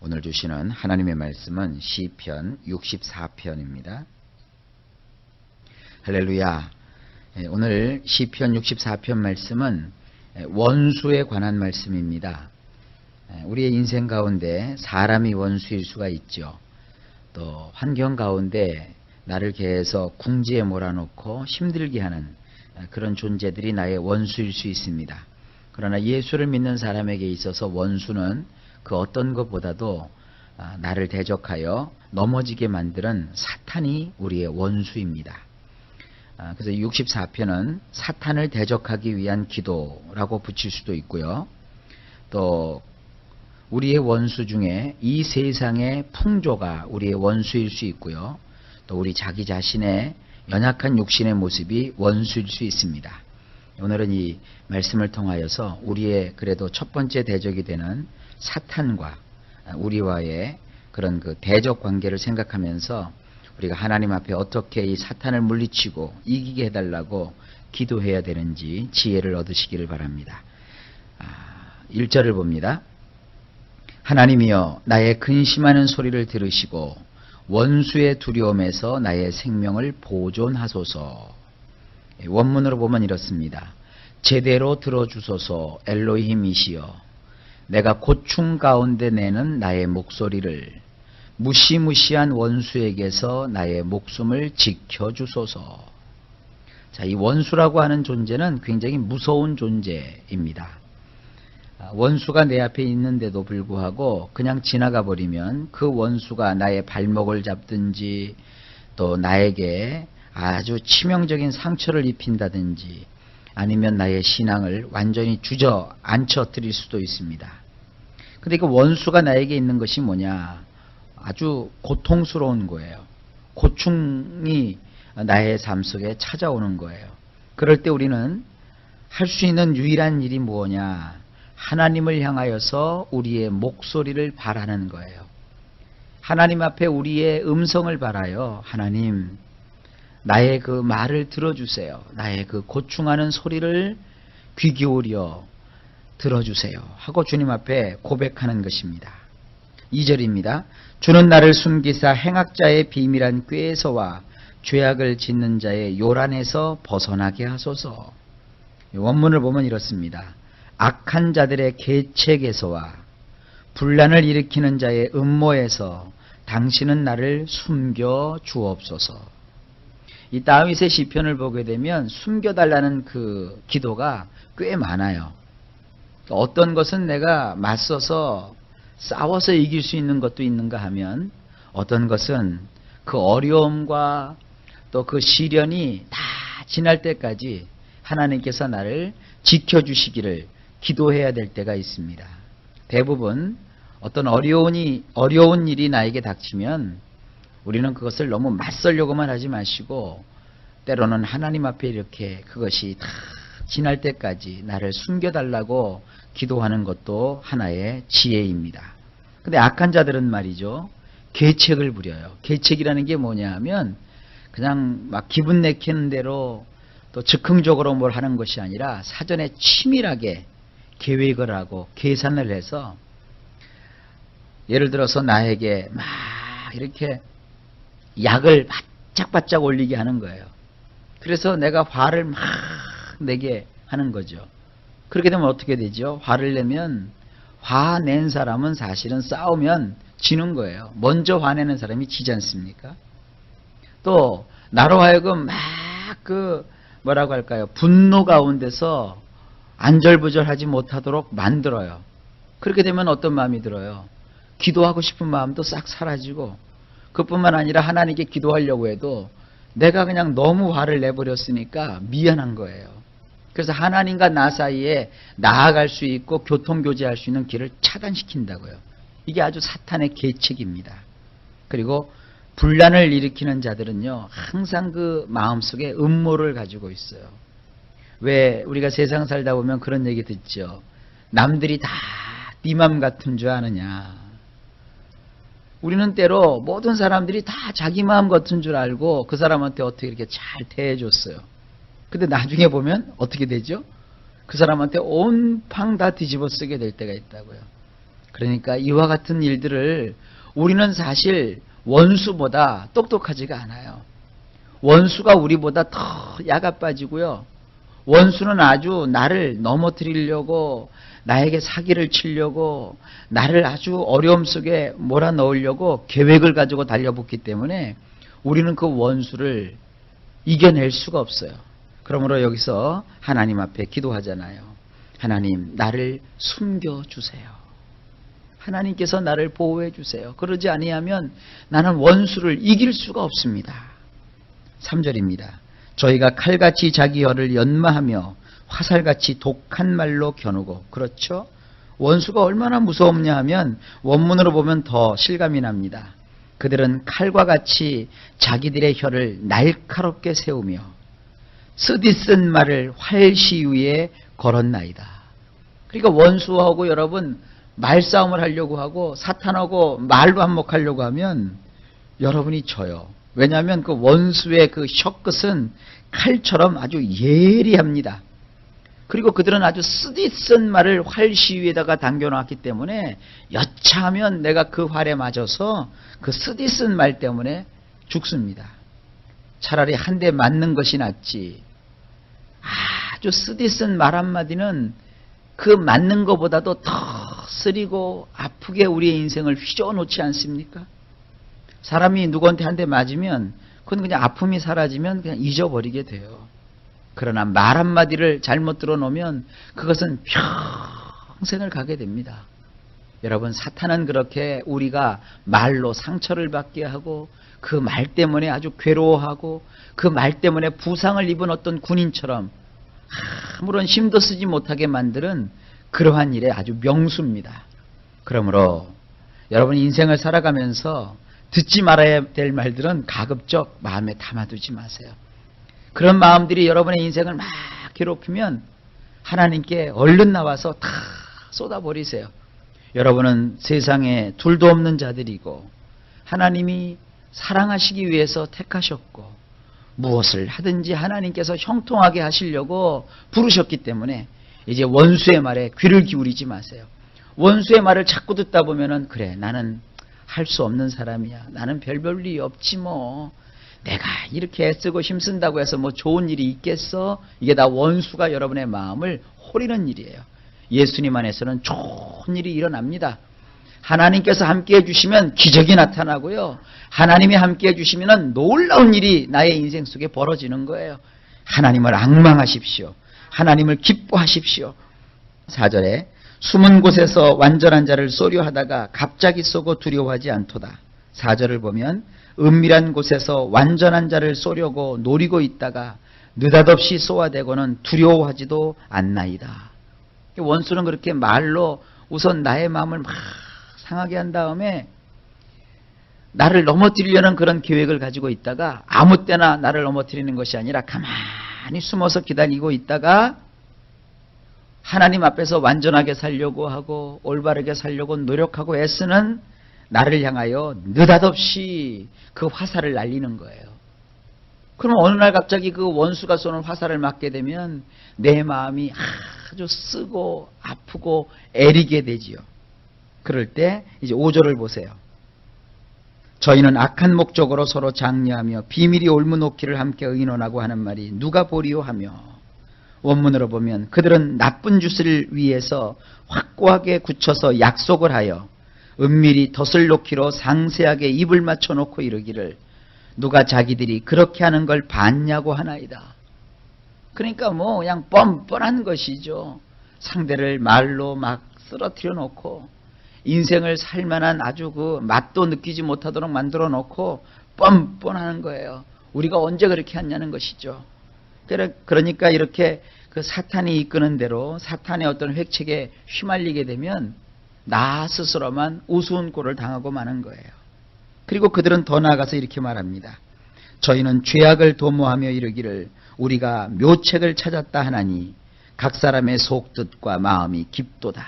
오늘 주시는 하나님의 말씀은 시편 64편입니다. 할렐루야. 오늘 시편 64편 말씀은 원수에 관한 말씀입니다. 우리의 인생 가운데 사람이 원수일 수가 있죠. 또 환경 가운데 나를 계속 궁지에 몰아놓고 힘들게 하는 그런 존재들이 나의 원수일 수 있습니다. 그러나 예수를 믿는 사람에게 있어서 원수는 그 어떤 것보다도 나를 대적하여 넘어지게 만드는 사탄이 우리의 원수입니다. 그래서 64편은 사탄을 대적하기 위한 기도라고 붙일 수도 있고요. 또 우리의 원수 중에 이 세상의 풍조가 우리의 원수일 수 있고요. 또 우리 자기 자신의 연약한 육신의 모습이 원수일 수 있습니다. 오늘은 이 말씀을 통하여서 우리의 그래도 첫 번째 대적이 되는 사탄과 우리와의 그런 그 대적 관계를 생각하면서 우리가 하나님 앞에 어떻게 이 사탄을 물리치고 이기게 해달라고 기도해야 되는지 지혜를 얻으시기를 바랍니다. 1절을 봅니다. 하나님이여 나의 근심하는 소리를 들으시고 원수의 두려움에서 나의 생명을 보존하소서. 원문으로 보면 이렇습니다. 제대로 들어주소서 엘로힘이시여 내가 고충 가운데 내는 나의 목소리를 무시무시한 원수에게서 나의 목숨을 지켜주소서. 자, 이 원수라고 하는 존재는 굉장히 무서운 존재입니다. 원수가 내 앞에 있는데도 불구하고 그냥 지나가 버리면 그 원수가 나의 발목을 잡든지 또 나에게 아주 치명적인 상처를 입힌다든지 아니면 나의 신앙을 완전히 주저앉혀 드릴 수도 있습니다. 근데 그 원수가 나에게 있는 것이 뭐냐? 아주 고통스러운 거예요. 고충이 나의 삶 속에 찾아오는 거예요. 그럴 때 우리는 할 수 있는 유일한 일이 뭐냐? 하나님을 향하여서 우리의 목소리를 바라는 거예요. 하나님 앞에 우리의 음성을 바라요. 하나님, 나의 그 말을 들어주세요. 나의 그 고충하는 소리를 귀 기울여 들어주세요. 하고 주님 앞에 고백하는 것입니다. 2절입니다. 주는 나를 숨기사 행악자의 비밀한 꾀에서와 죄악을 짓는 자의 요란에서 벗어나게 하소서. 원문을 보면 이렇습니다. 악한 자들의 계책에서와 분란을 일으키는 자의 음모에서 당신은 나를 숨겨 주옵소서. 이 다윗의 시편을 보게 되면 숨겨달라는 그 기도가 꽤 많아요. 어떤 것은 내가 맞서서 싸워서 이길 수 있는 것도 있는가 하면 어떤 것은 그 어려움과 또 그 시련이 다 지날 때까지 하나님께서 나를 지켜주시기를 기도해야 될 때가 있습니다. 대부분 어떤 어려운 일이 나에게 닥치면 우리는 그것을 너무 맞설려고만 하지 마시고 때로는 하나님 앞에 이렇게 그것이 다 지날 때까지 나를 숨겨달라고 기도하는 것도 하나의 지혜입니다. 근데 악한 자들은 말이죠. 계책을 부려요. 계책이라는 게 뭐냐 하면 그냥 막 기분 내키는 대로 또 즉흥적으로 뭘 하는 것이 아니라 사전에 치밀하게 계획을 하고 계산을 해서 예를 들어서 나에게 막 이렇게 약을 바짝바짝 올리게 하는 거예요. 그래서 내가 화를 막 내게 하는 거죠. 그렇게 되면 어떻게 되죠? 화를 내면 화낸 사람은 사실은 싸우면 지는 거예요. 먼저 화내는 사람이 지지 않습니까? 또 나로 하여금 막 뭐라고 할까요? 분노 가운데서 안절부절하지 못하도록 만들어요. 그렇게 되면 어떤 마음이 들어요? 기도하고 싶은 마음도 싹 사라지고 그뿐만 아니라 하나님께 기도하려고 해도 내가 그냥 너무 화를 내버렸으니까 미안한 거예요. 그래서 하나님과 나 사이에 나아갈 수 있고 교통교제할 수 있는 길을 차단시킨다고요. 이게 아주 사탄의 계책입니다. 그리고 분란을 일으키는 자들은요. 항상 그 마음속에 음모를 가지고 있어요. 왜 우리가 세상 살다 보면 그런 얘기 듣죠. 남들이 다 네 맘 같은 줄 아느냐. 우리는 때로 모든 사람들이 다 자기 마음 같은 줄 알고 그 사람한테 어떻게 이렇게 잘 대해줬어요. 근데 나중에 보면 어떻게 되죠? 그 사람한테 온팡 다 뒤집어 쓰게 될 때가 있다고요. 그러니까 이와 같은 일들을 우리는 사실 원수보다 똑똑하지가 않아요. 원수가 우리보다 더 야가 빠지고요. 원수는 아주 나를 넘어뜨리려고, 나에게 사기를 치려고, 나를 아주 어려움 속에 몰아넣으려고 계획을 가지고 달려붙기 때문에 우리는 그 원수를 이겨낼 수가 없어요. 그러므로 여기서 하나님 앞에 기도하잖아요. 하나님, 나를 숨겨주세요. 하나님께서 나를 보호해 주세요. 그러지 아니하면 나는 원수를 이길 수가 없습니다. 3절입니다. 저희가 칼같이 자기 혀를 연마하며 화살같이 독한 말로 겨누고. 그렇죠? 원수가 얼마나 무서웠냐 하면 원문으로 보면 더 실감이 납니다. 그들은 칼과 같이 자기들의 혀를 날카롭게 세우며 쓰디쓴 말을 활시 위에 걸었나이다. 그러니까 원수하고 여러분 말싸움을 하려고 하고 사탄하고 말로 한몫하려고 하면 여러분이 져요. 왜냐하면 그 원수의 그 혀끝은 칼처럼 아주 예리합니다. 그리고 그들은 아주 쓰디쓴 말을 활시 위에다가 당겨놨기 때문에 여차하면 내가 그 활에 맞아서 그 쓰디쓴 말 때문에 죽습니다. 차라리 한 대 맞는 것이 낫지. 아주 쓰디쓴 말 한마디는 그 맞는 것보다도 더 쓰리고 아프게 우리의 인생을 휘저어 놓지 않습니까? 사람이 누구한테 한 대 맞으면 그건 그냥 아픔이 사라지면 그냥 잊어버리게 돼요. 그러나 말 한마디를 잘못 들어놓으면 그것은 평생을 가게 됩니다. 여러분, 사탄은 그렇게 우리가 말로 상처를 받게 하고 그 말 때문에 아주 괴로워하고 그 말 때문에 부상을 입은 어떤 군인처럼 아무런 힘도 쓰지 못하게 만드는 그러한 일의 아주 명수입니다. 그러므로 여러분 인생을 살아가면서 듣지 말아야 될 말들은 가급적 마음에 담아두지 마세요. 그런 마음들이 여러분의 인생을 막 괴롭히면 하나님께 얼른 나와서 다 쏟아버리세요. 여러분은 세상에 둘도 없는 자들이고 하나님이 사랑하시기 위해서 택하셨고 무엇을 하든지 하나님께서 형통하게 하시려고 부르셨기 때문에 이제 원수의 말에 귀를 기울이지 마세요. 원수의 말을 자꾸 듣다 보면은 그래, 나는 할 수 없는 사람이야. 나는 별 일이 없지 뭐. 내가 이렇게 애쓰고 힘쓴다고 해서 뭐 좋은 일이 있겠어? 이게 다 원수가 여러분의 마음을 호리는 일이에요. 예수님 안에서는 좋은 일이 일어납니다. 하나님께서 함께해 주시면 기적이 나타나고요. 하나님이 함께해 주시면 놀라운 일이 나의 인생 속에 벌어지는 거예요. 하나님을 앙망하십시오. 하나님을 기뻐하십시오. 4절에 숨은 곳에서 완전한 자를 쏘려 하다가 갑자기 쏘고 두려워하지 않도다. 4절을 보면 은밀한 곳에서 완전한 자를 쏘려고 노리고 있다가 느닷없이 쏘아대고는 두려워하지도 않나이다. 원수는 그렇게 말로 우선 나의 마음을 막 상하게 한 다음에 나를 넘어뜨리려는 그런 계획을 가지고 있다가 아무 때나 나를 넘어뜨리는 것이 아니라 가만히 숨어서 기다리고 있다가 하나님 앞에서 완전하게 살려고 하고 올바르게 살려고 노력하고 애쓰는 나를 향하여 느닷없이 그 화살을 날리는 거예요. 그럼 어느 날 갑자기 그 원수가 쏘는 화살을 맞게 되면 내 마음이 아주 쓰고 아프고 애리게 되지요. 그럴 때 이제 5절을 보세요. 저희는 악한 목적으로 서로 장려하며 비밀이 올무놓기를 함께 의논하고 하는 말이 누가 보리요 하며, 원문으로 보면 그들은 나쁜 짓을 위해서 확고하게 굳혀서 약속을 하여 은밀히 덫을 놓기로 상세하게 입을 맞춰놓고 이르기를 누가 자기들이 그렇게 하는 걸 봤냐고 하나이다. 그러니까 뭐 그냥 뻔뻔한 것이죠. 상대를 말로 막 쓰러뜨려 놓고 인생을 살만한 아주 그 맛도 느끼지 못하도록 만들어 놓고 뻔뻔하는 거예요. 우리가 언제 그렇게 했냐는 것이죠. 그러니까 이렇게 그 사탄이 이끄는 대로 사탄의 어떤 획책에 휘말리게 되면 나 스스로만 우스운 꼴을 당하고 마는 거예요. 그리고 그들은 더 나아가서 이렇게 말합니다. 저희는 죄악을 도모하며 이르기를 우리가 묘책을 찾았다 하나니 각 사람의 속뜻과 마음이 깊도다.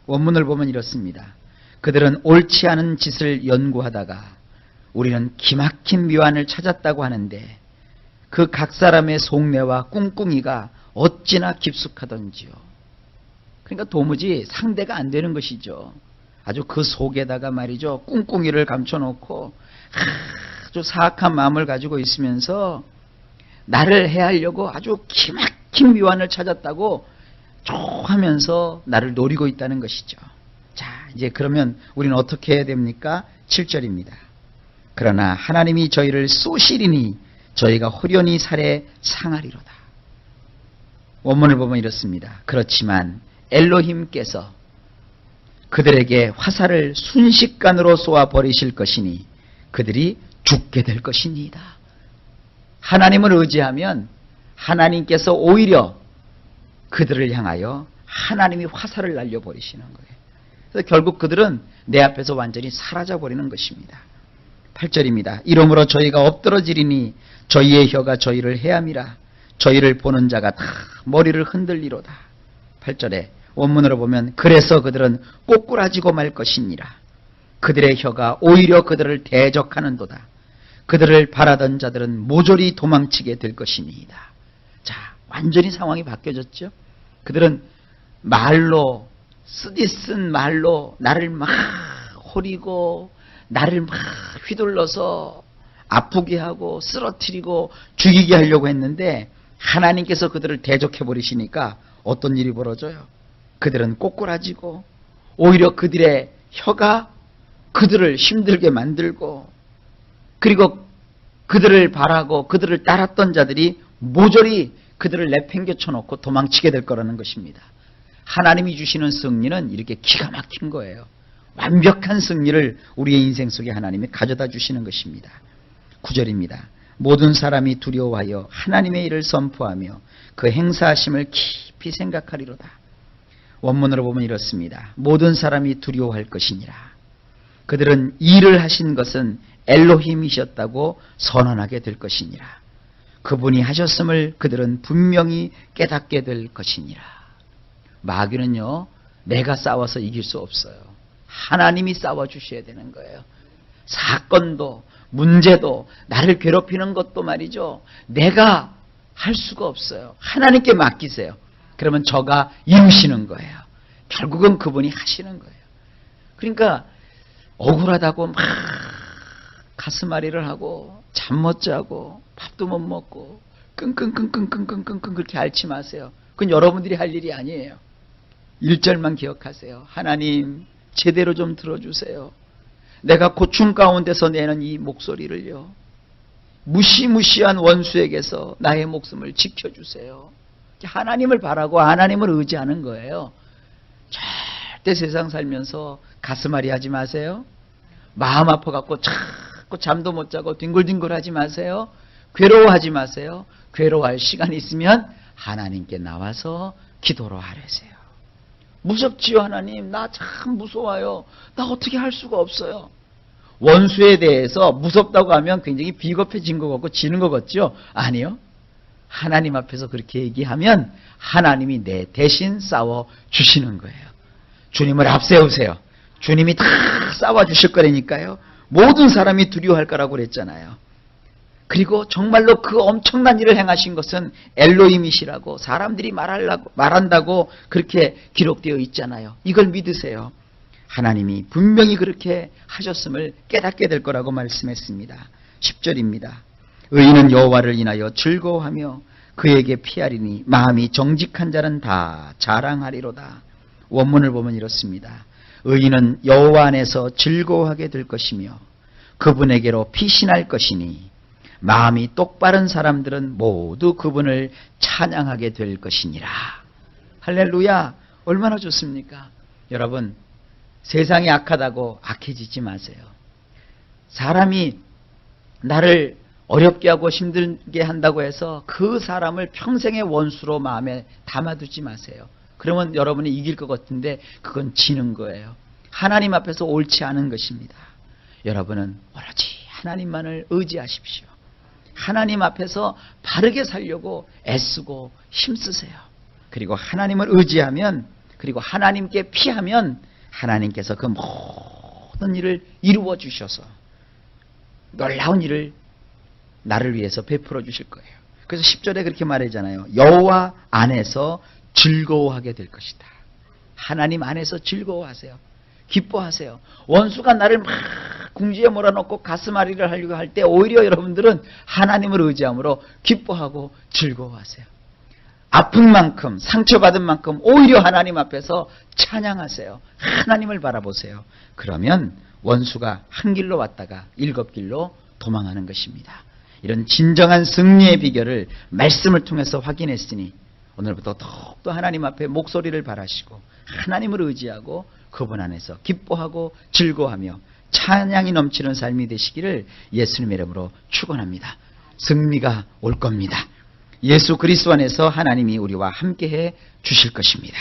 원문을 보면 이렇습니다. 그들은 옳지 않은 짓을 연구하다가 우리는 기막힌 묘안을 찾았다고 하는데 그 각 사람의 속내와 꿍꿍이가 어찌나 깊숙하던지요. 그러니까 도무지 상대가 안 되는 것이죠. 아주 그 속에다가 말이죠, 꿍꿍이를 감춰놓고 아주 사악한 마음을 가지고 있으면서 나를 해하려고 아주 기막힌 미완을 찾았다고 하면서 나를 노리고 있다는 것이죠. 자, 이제 그러면 우리는 어떻게 해야 됩니까? 7절입니다. 그러나 하나님이 저희를 쏘시리니 저희가 호련히 살에 상하리로다. 원문을 보면 이렇습니다. 그렇지만 엘로힘께서 그들에게 화살을 순식간으로 쏘아 버리실 것이니 그들이 죽게 될 것이니이다. 하나님을 의지하면 하나님께서 오히려 그들을 향하여 하나님이 화살을 날려버리시는 거예요. 그래서 결국 그들은 내 앞에서 완전히 사라져버리는 것입니다. 8절입니다. 이러므로 저희가 엎드러지리니 저희의 혀가 저희를 해함이라. 저희를 보는 자가 다 머리를 흔들리로다. 8절에 원문으로 보면 그래서 그들은 꼬꾸라지고 말 것이니라. 그들의 혀가 오히려 그들을 대적하는도다. 그들을 바라던 자들은 모조리 도망치게 될 것이니이다. 자, 완전히 상황이 바뀌어졌죠. 그들은 말로, 쓰디쓴 말로 나를 막 호리고 나를 막 휘둘러서 아프게 하고 쓰러뜨리고 죽이게 하려고 했는데 하나님께서 그들을 대적해 버리시니까 어떤 일이 벌어져요? 그들은 꼬꾸라지고 오히려 그들의 혀가 그들을 힘들게 만들고, 그리고 그들을 바라고 그들을 따랐던 자들이 모조리 그들을 내팽개쳐 놓고 도망치게 될 거라는 것입니다. 하나님이 주시는 승리는 이렇게 기가 막힌 거예요. 완벽한 승리를 우리의 인생 속에 하나님이 가져다 주시는 것입니다. 9절입니다. 모든 사람이 두려워하여 하나님의 일을 선포하며 그 행사하심을 깊이 생각하리로다. 원문으로 보면 이렇습니다. 모든 사람이 두려워할 것이니라. 그들은 일을 하신 것은 엘로힘이셨다고 선언하게 될 것이니라. 그분이 하셨음을 그들은 분명히 깨닫게 될 것이니라. 마귀는요, 내가 싸워서 이길 수 없어요. 하나님이 싸워주셔야 되는 거예요. 사건도 문제도 나를 괴롭히는 것도 말이죠, 내가 할 수가 없어요. 하나님께 맡기세요. 그러면 저가 이루시는 거예요. 결국은 그분이 하시는 거예요. 그러니까 억울하다고 막 가슴앓이를 하고 잠 못 자고 밥도 못 먹고 끙끙끙끙끙끙끙 그렇게 앓지 마세요. 그건 여러분들이 할 일이 아니에요. 1절만 기억하세요. 하나님 제대로 좀 들어주세요. 내가 고충 가운데서 내는 이 목소리를요, 무시무시한 원수에게서 나의 목숨을 지켜주세요. 하나님을 바라고 하나님을 의지하는 거예요. 절대 세상 살면서 가슴앓이 하지 마세요. 마음 아파갖고 자꾸 잠도 못 자고 뒹굴뒹굴 하지 마세요. 괴로워하지 마세요. 괴로워할 시간이 있으면 하나님께 나와서 기도로 하래세요. 무섭지요 하나님, 나 참 무서워요. 나 어떻게 할 수가 없어요. 원수에 대해서 무섭다고 하면 굉장히 비겁해진 것 같고 지는 것 같죠? 아니요. 하나님 앞에서 그렇게 얘기하면 하나님이 내 대신 싸워 주시는 거예요. 주님을 앞세우세요. 주님이 다 싸워 주실 거라니까요. 모든 사람이 두려워할 거라고 그랬잖아요. 그리고 정말로 그 엄청난 일을 행하신 것은 엘로힘이시라고 사람들이 말한다고 그렇게 기록되어 있잖아요. 이걸 믿으세요. 하나님이 분명히 그렇게 하셨음을 깨닫게 될 거라고 말씀했습니다. 10절입니다. 의인은 여호와를 인하여 즐거워하며 그에게 피하리니 마음이 정직한 자는 다 자랑하리로다. 원문을 보면 이렇습니다. 의인은 여호와 안에서 즐거워하게 될 것이며 그분에게로 피신할 것이니 마음이 똑바른 사람들은 모두 그분을 찬양하게 될 것이니라. 할렐루야. 얼마나 좋습니까? 여러분, 세상이 악하다고 악해지지 마세요. 사람이 나를 어렵게 하고 힘들게 한다고 해서 그 사람을 평생의 원수로 마음에 담아두지 마세요. 그러면 여러분이 이길 것 같은데 그건 지는 거예요. 하나님 앞에서 옳지 않은 것입니다. 여러분은 오로지 하나님만을 의지하십시오. 하나님 앞에서 바르게 살려고 애쓰고 힘쓰세요. 그리고 하나님을 의지하면, 그리고 하나님께 피하면 하나님께서 그 모든 일을 이루어 주셔서 놀라운 일을 나를 위해서 베풀어 주실 거예요. 그래서 10절에 그렇게 말하잖아요. 여호와 안에서 즐거워하게 될 것이다. 하나님 안에서 즐거워하세요. 기뻐하세요. 원수가 나를 막 궁지에 몰아넣고 가슴앓이를 하려고 할 때 오히려 여러분들은 하나님을 의지함으로 기뻐하고 즐거워하세요. 아픈 만큼, 상처받은 만큼 오히려 하나님 앞에서 찬양하세요. 하나님을 바라보세요. 그러면 원수가 한 길로 왔다가 일곱 길로 도망하는 것입니다. 이런 진정한 승리의 비결을 말씀을 통해서 확인했으니 오늘부터 더욱더 하나님 앞에 목소리를 바라시고 하나님을 의지하고 그분 안에서 기뻐하고 즐거워하며 찬양이 넘치는 삶이 되시기를 예수님의 이름으로 축원합니다. 승리가 올 겁니다. 예수 그리스도 안에서 하나님이 우리와 함께해 주실 것입니다.